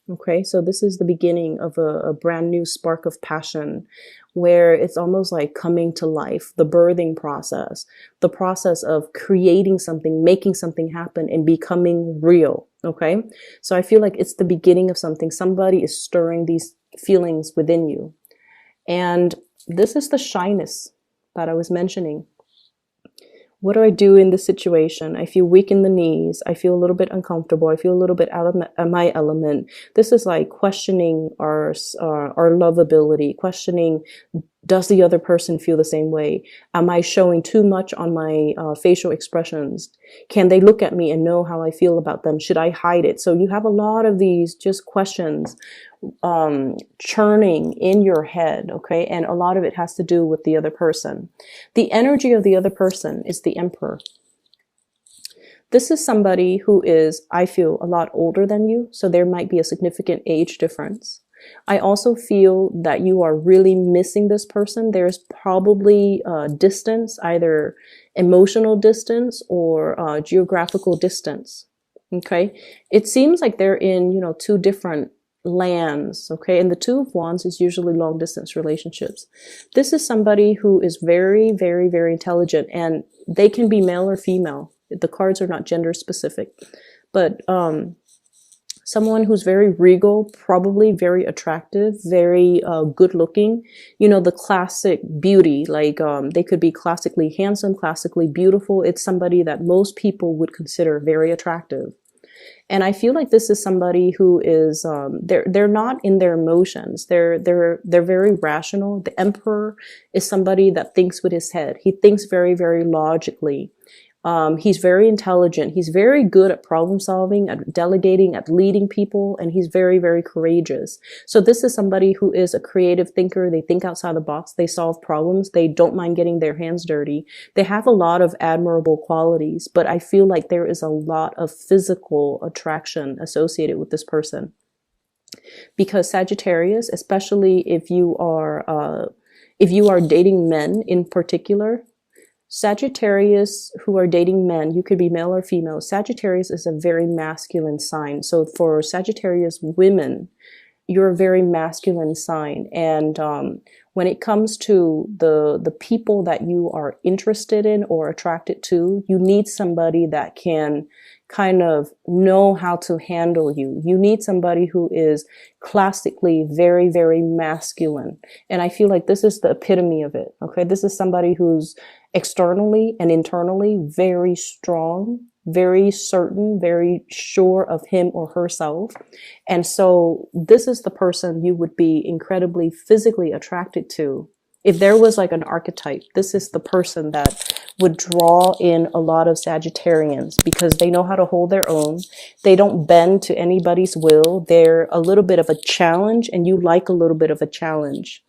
Okay, so this is the beginning of a brand new spark of passion where it's almost like coming to life, the birthing process, the process of creating something, making something happen and becoming real. Okay, so I feel like it's the beginning of something. Somebody is stirring these feelings within you. And this is the shyness that I was mentioning. What do I do in this situation? I feel weak in the knees. I feel a little bit uncomfortable. I feel a little bit out of my element. This is like questioning our lovability, questioning, does the other person feel the same way? Am I showing too much on my facial expressions? Can they look at me and know how I feel about them? Should I hide it? So you have a lot of these just questions churning in your head, okay? And a lot of it has to do with the other person. The energy of the other person is the Emperor. This is somebody who is, I feel, a lot older than you, so there might be a significant age difference. I also feel that you are really missing this person. There's probably distance, either emotional distance or geographical distance. Okay, it seems like they're in, two different lands. Okay, and the Two of Wands is usually long distance relationships. This is somebody who is very, very, very intelligent, and they can be male or female. The cards are not gender specific, but someone who's very regal, probably very attractive, very good looking, the classic beauty, like they could be classically handsome, classically beautiful. It's somebody that most people would consider very attractive. And I feel like this is somebody who is they're not in their emotions. They're very rational. The Emperor is somebody that thinks with his head. He thinks very, very logically. He's very intelligent. He's very good at problem solving, at delegating, at leading people, and he's very, very courageous. So this is somebody who is a creative thinker. They think outside the box. They solve problems. They don't mind getting their hands dirty. They have a lot of admirable qualities, but I feel like there is a lot of physical attraction associated with this person. Because Sagittarius, especially if you are dating men in particular, Sagittarius who are dating men, you could be male or female. Sagittarius is a very masculine sign. So for Sagittarius women, you're a very masculine sign. And when it comes to the people that you are interested in or attracted to, you need somebody that can kind of know how to handle you. You need somebody who is classically very, very masculine. And I feel like this is the epitome of it. Okay. This is somebody who's externally and internally very strong, very certain, very sure of him or herself. And so this is the person you would be incredibly physically attracted to. If there was like an archetype, this is the person that would draw in a lot of Sagittarians because they know how to hold their own. They don't bend to anybody's will. They're a little bit of a challenge, and you like a little bit of a challenge.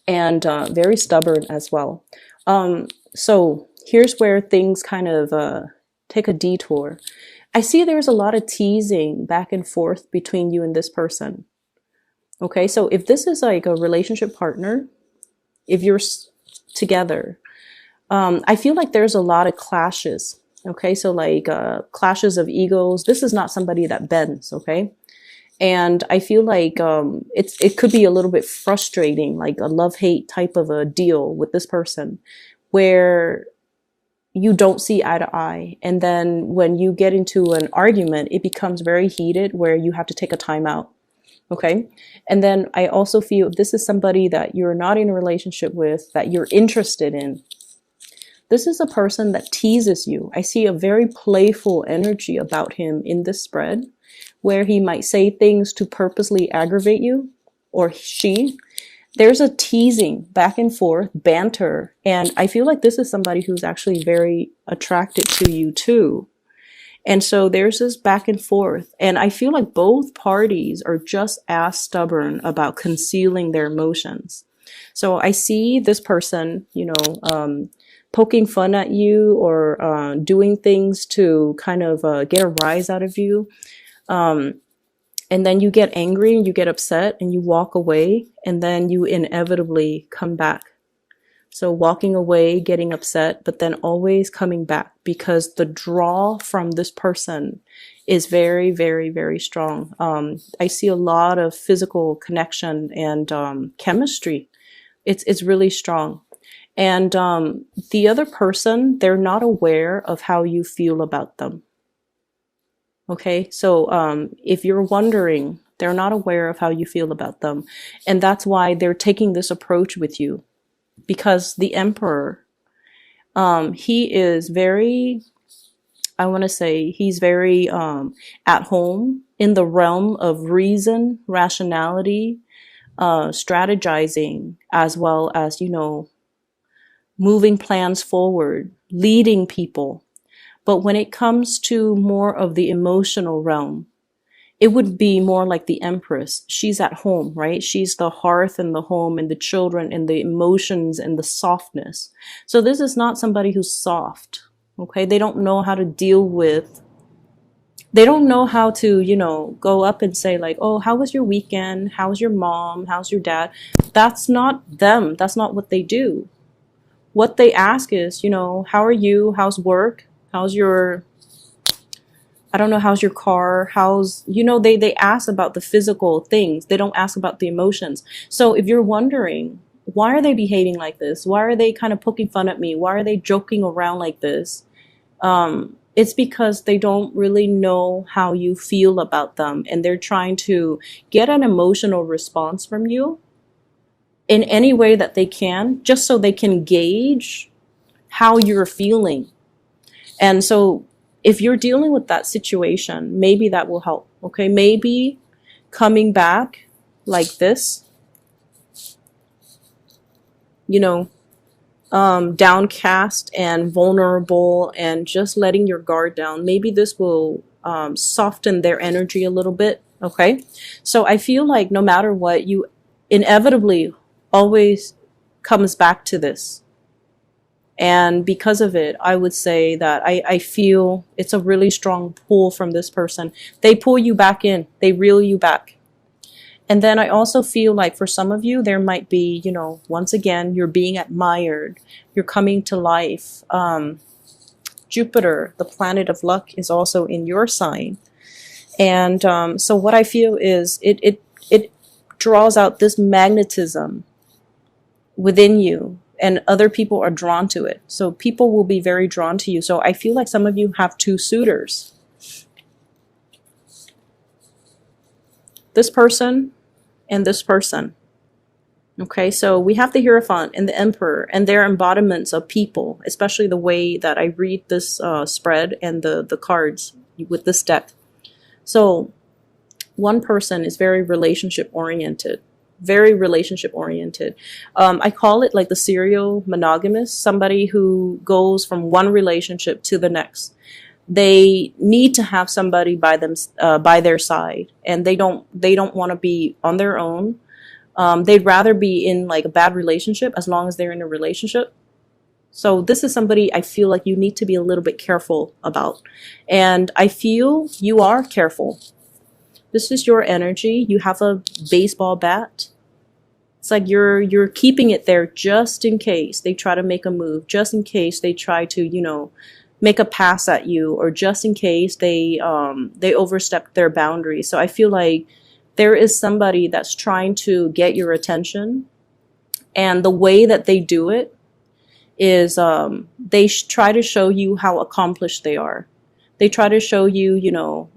And very stubborn as well. So here's where things kind of take a detour. I see there's a lot of teasing back and forth between you and this person. Okay, so if this is like a relationship partner, if you're together, I feel like there's a lot of clashes. Okay, so like clashes of egos. This is not somebody that bends. Okay, and I feel like it could be a little bit frustrating, like a love-hate type of a deal with this person, where you don't see eye to eye. And then when you get into an argument, it becomes very heated where you have to take a time out. Okay. And then I also feel this is somebody that you're not in a relationship with, that you're interested in. This is a person that teases you. I see a very playful energy about him in this spread, where he might say things to purposely aggravate you, or she. There's a teasing back and forth, banter. And I feel like this is somebody who's actually very attracted to you too. And so there's this back and forth. And I feel like both parties are just as stubborn about concealing their emotions. So I see this person, poking fun at you or doing things to kind of get a rise out of you. And then you get angry and you get upset and you walk away, and then you inevitably come back. So walking away, getting upset, but then always coming back, because the draw from this person is very, very, very strong. I see a lot of physical connection and chemistry. It's really strong. And the other person, they're not aware of how you feel about them. Okay, so if you're wondering, they're not aware of how you feel about them. And that's why they're taking this approach with you. Because the Emperor, he is very, I want to say, he's very at home in the realm of reason, rationality, strategizing, as well as, you know, moving plans forward, leading people. But when it comes to more of the emotional realm, it would be more like the Empress. She's at home, right? She's the hearth and the home and the children and the emotions and the softness. So this is not somebody who's soft, okay? They don't know how to deal with, they don't know how to, you know, go up and say like, oh, how was your weekend? How's your mom? How's your dad? That's not them. That's not what they do. What they ask is, you know, how are you? How's work? How's your, I don't know, how's your car? How's, you know, they ask about the physical things. They don't ask about the emotions. So if you're wondering, why are they behaving like this? Why are they kind of poking fun at me? Why are they joking around like this? It's because they don't really know how you feel about them. And they're trying to get an emotional response from you in any way that they can, just so they can gauge how you're feeling. And so if you're dealing with that situation, maybe that will help. Okay, maybe coming back like this, you know, downcast and vulnerable and just letting your guard down. Maybe this will soften their energy a little bit. Okay, so I feel like no matter what, you inevitably always comes back to this. And because of it, I would say that I feel it's a really strong pull from this person. They pull you back in. They reel you back. And then I also feel like for some of you, there might be, you know, once again, you're being admired. You're coming to life. Jupiter, the planet of luck, is also in your sign. And so what I feel is it draws out this magnetism within you. And other people are drawn to it. So people will be very drawn to you. So I feel like some of you have two suitors. This person and this person. Okay, so we have the Hierophant and the Emperor, and they're embodiments of people, especially the way that I read this spread and the cards with this deck. So one person is very relationship oriented. Very relationship oriented. I call it like the serial monogamous, somebody who goes from one relationship to the next. They need to have somebody by their side, and they don't want to be on their own. They'd rather be in like a bad relationship as long as they're in a relationship. So this is somebody I feel like you need to be a little bit careful about. And I feel you are careful. This is your energy. You have a baseball bat. It's like you're keeping it there just in case they try to make a move, just in case they try to, you know, make a pass at you, or just in case they overstep their boundaries. So I feel like there is somebody that's trying to get your attention, and the way that they do it is they try to show you how accomplished they are. They try to show you, you know,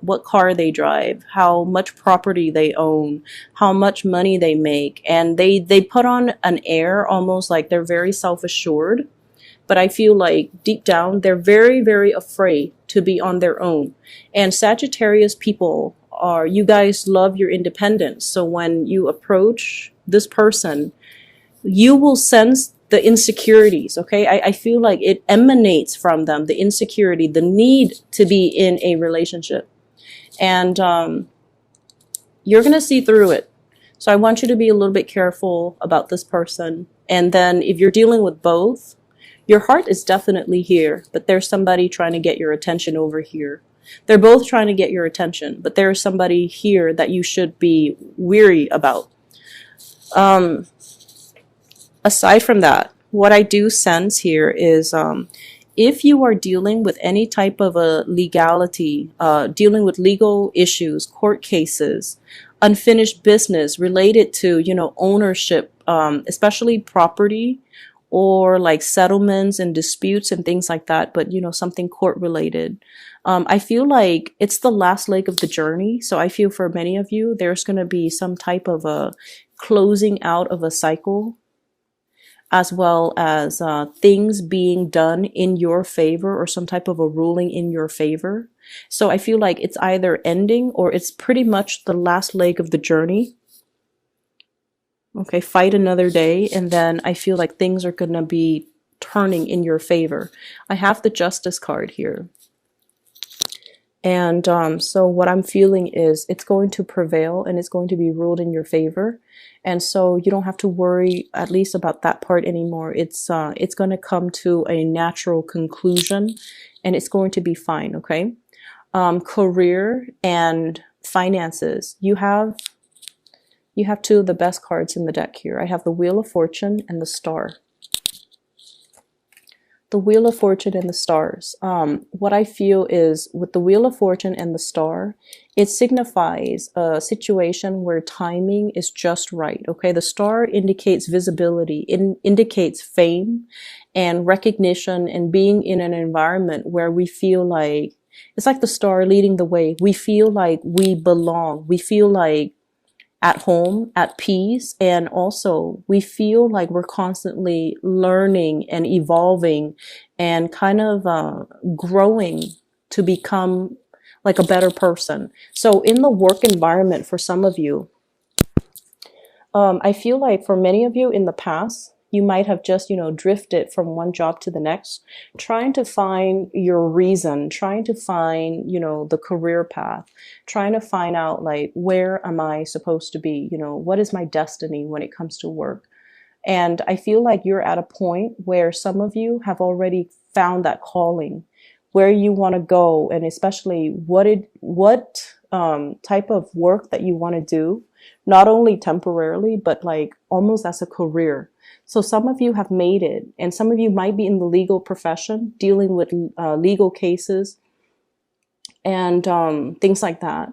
what car they drive, how much property they own, how much money they make. And they put on an air almost like they're very self-assured. But I feel like deep down, they're very, very afraid to be on their own. And Sagittarius people you guys love your independence. So when you approach this person, you will sense the insecurities, okay? I feel like it emanates from them, the insecurity, the need to be in a relationship. And you're going to see through it. So I want you to be a little bit careful about this person. And then if you're dealing with both, your heart is definitely here, but there's somebody trying to get your attention over here. They're both trying to get your attention, but there's somebody here that you should be weary about. Aside from that, what I do sense here is if you are dealing with any type of a legality, dealing with legal issues, court cases, unfinished business related to, ownership, especially property or like settlements and disputes and things like that, but something court related. I feel like it's the last leg of the journey. So I feel for many of you, there's going to be some type of a closing out of a cycle, as well as things being done in your favor or some type of a ruling in your favor. So I feel like it's either ending or it's pretty much the last leg of the journey. Okay, fight another day, and then I feel like things are going to be turning in your favor. I have the Justice card here. And so what I'm feeling is it's going to prevail and it's going to be ruled in your favor. And so you don't have to worry at least about that part anymore. It's going to come to a natural conclusion and it's going to be fine, okay? Career and finances. You have two of the best cards in the deck here. I have the Wheel of Fortune and the Star. The Wheel of Fortune and the Stars. What I feel is with the Wheel of Fortune and the Star, it signifies a situation where timing is just right. Okay, the star indicates visibility, it indicates fame and recognition and being in an environment where we feel like it's like the star leading the way. We feel like we belong. We feel like at home, at peace, and also we feel like we're constantly learning and evolving and kind of growing to become like a better person. So in the work environment for some of you, I feel like for many of you in the past, you might have just, drifted from one job to the next, trying to find your reason, trying to find, the career path, trying to find out like, where am I supposed to be? What is my destiny when it comes to work? And I feel like you're at a point where some of you have already found that calling, where you want to go, and especially what type of work that you want to do, not only temporarily, but like almost as a career. So some of you have made it, and some of you might be in the legal profession, dealing with legal cases and things like that.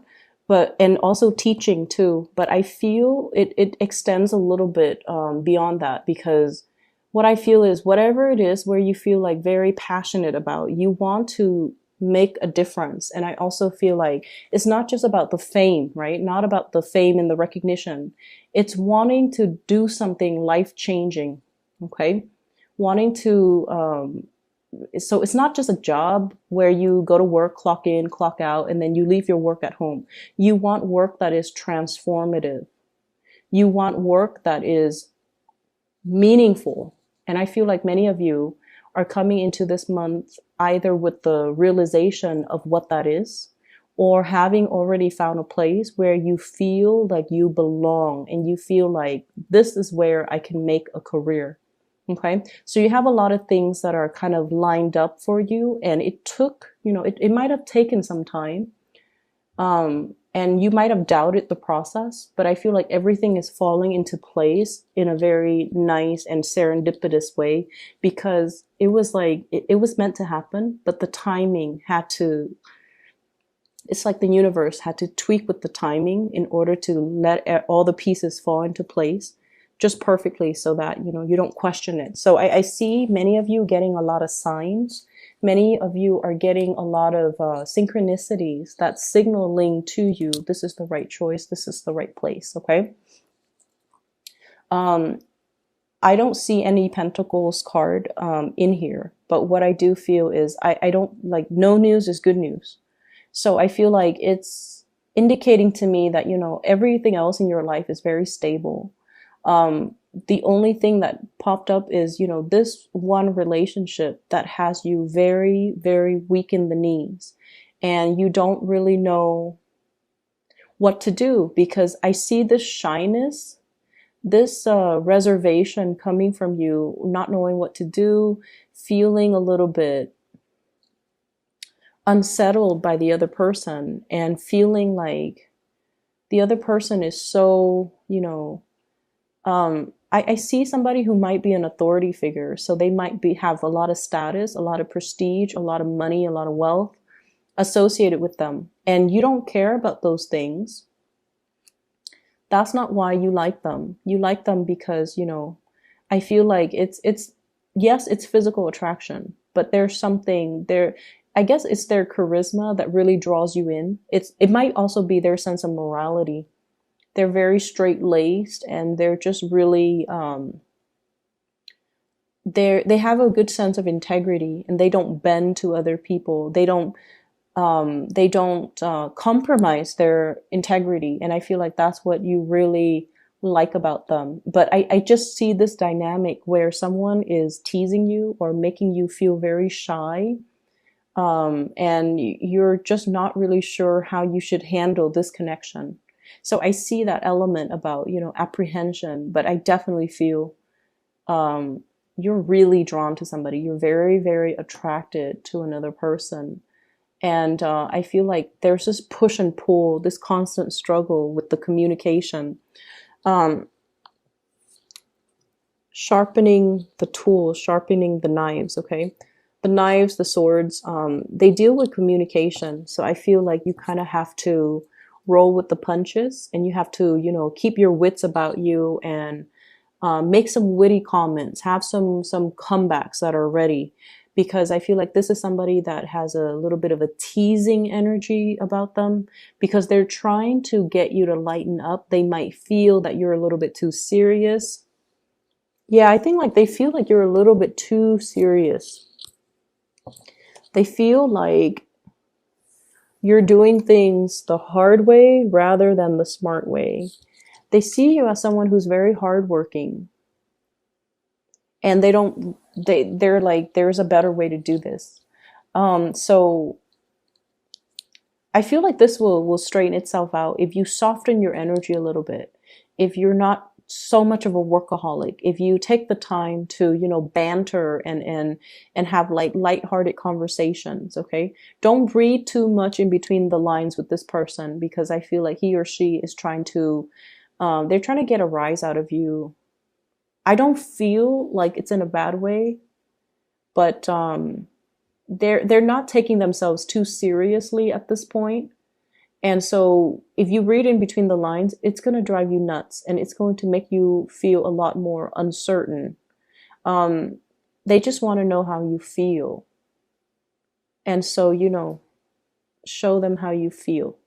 And also teaching too. But I feel it extends a little bit beyond that, because what I feel is whatever it is where you feel like very passionate about, you want to make a difference. And I also feel like it's not just about the fame, right? Not about the fame and the recognition. It's wanting to do something life-changing, okay? Wanting to, so it's not just a job where you go to work, clock in, clock out, and then you leave your work at home. You want work that is transformative. You want work that is meaningful. And I feel like many of you are coming into this month either with the realization of what that is, or having already found a place where you feel like you belong and you feel like this is where I can make a career. Okay. So you have a lot of things that are kind of lined up for you, and it took, it might have taken some time. And you might have doubted the process, but I feel like everything is falling into place in a very nice and serendipitous way, because it was like, it was meant to happen, but the timing had to, it's like the universe had to tweak with the timing in order to let all the pieces fall into place just perfectly, so that, you don't question it. So I see many of you getting a lot of signs. Many of you are getting a lot of synchronicities that's signaling to you, this is the right choice, this is the right place, okay? I don't see any Pentacles card in here, but what I do feel is I don't, like, no news is good news. So I feel like it's indicating to me that, everything else in your life is very stable. The only thing that popped up is, this one relationship that has you very, very weak in the knees, and you don't really know what to do, because I see this shyness, this reservation coming from you, not knowing what to do, feeling a little bit unsettled by the other person, and feeling like the other person is so, I see somebody who might be an authority figure. So they might have a lot of status, a lot of prestige, a lot of money, a lot of wealth associated with them. And you don't care about those things. That's not why you like them. You like them because, I feel like yes, it's physical attraction, but there's something there. I guess it's their charisma that really draws you in. It might also be their sense of morality. They're very straight laced, and they're just really they have a good sense of integrity, and they don't bend to other people. They don't compromise their integrity, and I feel like that's what you really like about them. But I just see this dynamic where someone is teasing you or making you feel very shy, and you're just not really sure how you should handle this connection. So I see that element about, apprehension, but I definitely feel you're really drawn to somebody. You're very, very attracted to another person. And I feel like there's this push and pull, this constant struggle with the communication. Um, Sharpening the tools, sharpening the knives, okay? The knives, the swords, they deal with communication. So I feel like you kind of have to roll with the punches, and you have to, keep your wits about you, and make some witty comments, have some comebacks that are ready, because I feel like this is somebody that has a little bit of a teasing energy about them, because they're trying to get you to lighten up. They might feel that you're a little bit too serious. Yeah, I think like they feel like you're a little bit too serious. They feel like you're doing things the hard way rather than the smart way. They see you as someone who's very hardworking, and they're like, there's a better way to do this. So I feel like this will straighten itself out if you soften your energy a little bit. If you're not so much of a workaholic, if you take the time to, banter and have like lighthearted conversations, okay? Don't read too much in between the lines with this person, because I feel like he or she is trying to, they're trying to get a rise out of you. I don't feel like it's in a bad way, but they're not taking themselves too seriously at this point. And so if you read in between the lines, it's going to drive you nuts, and it's going to make you feel a lot more uncertain. They just want to know how you feel. And so, show them how you feel.